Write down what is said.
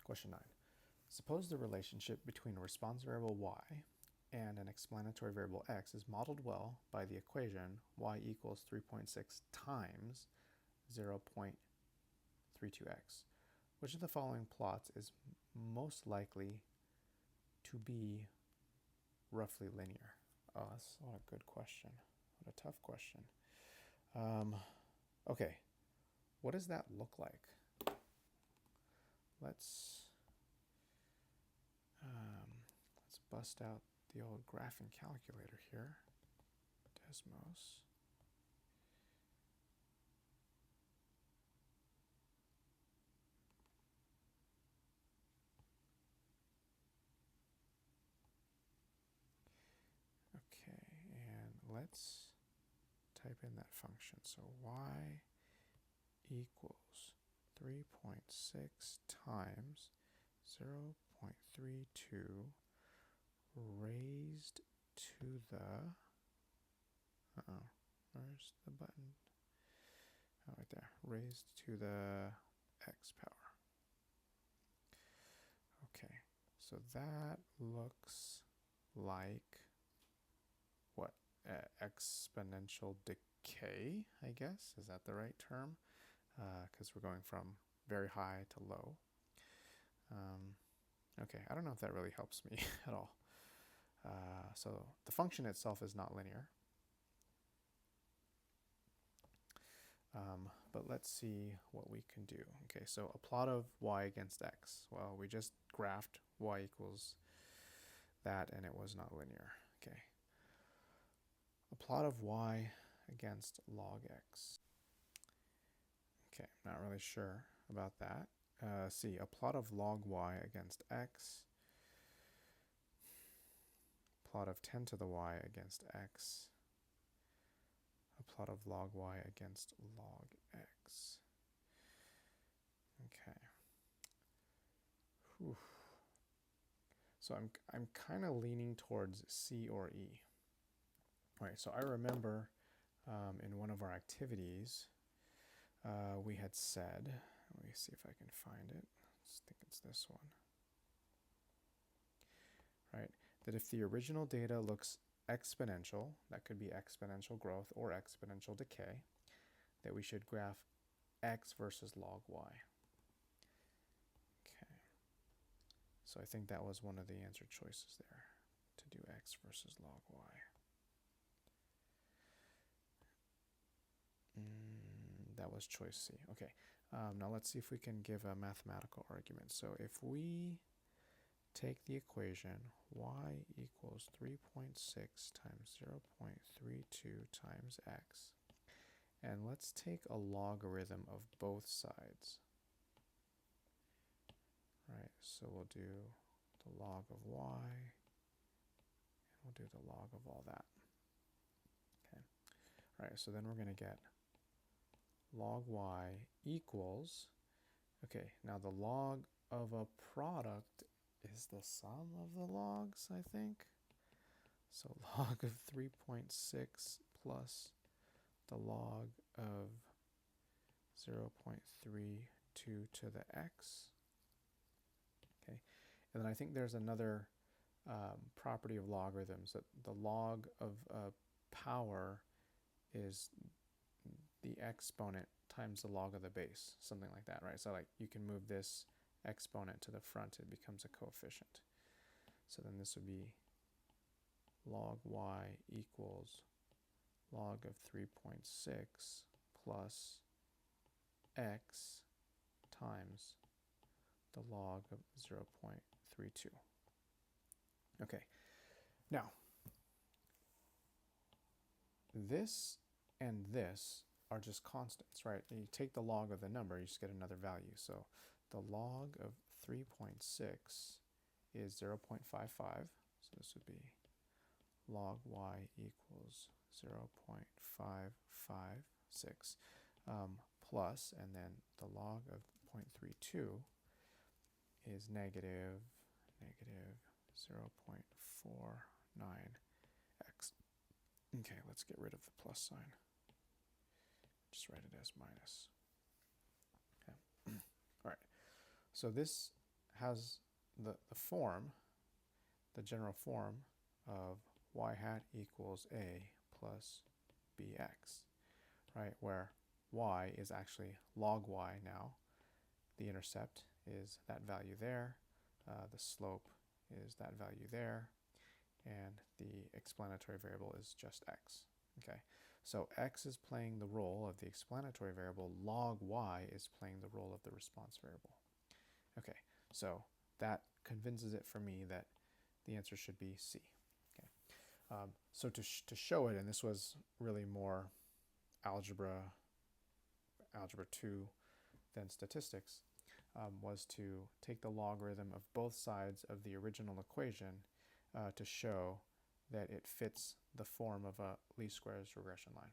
Question 9. Suppose the relationship between a response variable y and an explanatory variable x is modeled well by the equation y equals 3.6 times 0.32x. Which of the following plots is most likely to be roughly linear? Oh, that's what a good question. What a tough question. Okay, what does that look like? Let's bust out the old graphing calculator here. Desmos. Okay, and let's type in that function. So y equals 3.6 times 0.32 raised to the, where's the button? Oh, right there, raised to the x power. Okay, so that looks like what? Exponential decay, I guess? Is that the right term? Because we're going from very high to low. Okay, I don't know if that really helps me at all. So the function itself is not linear. But let's see what we can do. Okay, so a plot of y against x. Well, we just graphed y equals that, and it was not linear. Okay. A plot of y against log x. Okay, not really sure about that. C, a plot of log y against x. Plot of 10 to the y against x. A plot of log y against log x. Okay. Whew. So I'm kind of leaning towards C or E. All right, so I remember in one of our activities, we had said, let me see if I can find it. I think it's this one. Right, that if the original data looks exponential, that could be exponential growth or exponential decay, that we should graph x versus log y. Okay, so I think that was one of the answer choices there, to do x versus log y. That was choice C. Okay, now let's see if we can give a mathematical argument. So if we take the equation y equals 3.6 times 0.32 times x, and let's take a logarithm of both sides. Right, so we'll do the log of y, and we'll do the log of all that. Okay, all right, so then we're going to get log y equals, okay, now the log of a product is the sum of the logs, I think. So log of 3.6 plus the log of 0.32 to the x. Okay, and then I think there's another property of logarithms, that the log of a power is the exponent times the log of the base, something like that, right? So like you can move this exponent to the front, it becomes a coefficient. So then this would be log y equals log of 3.6 plus x times the log of 0.32. Okay, now this and this are just constants, right? You take the log of the number, you just get another value. So the log of 3.6 is 0.55. So this would be log y equals 0.556 plus, and then the log of 0.32 is negative 0.49x. Okay, let's get rid of the plus sign. Just write it as minus. Okay. All right. So this has the form, the general form of y hat equals a plus bx, right? Where y is actually log y now. The intercept is that value there. The slope is that value there. And the explanatory variable is just x. Okay, so x is playing the role of the explanatory variable. Log y is playing the role of the response variable. Okay, so that convinces it for me that the answer should be C. Okay, so to show it, and this was really more algebra 2 than statistics, was to take the logarithm of both sides of the original equation to show that it fits the form of a least squares regression line.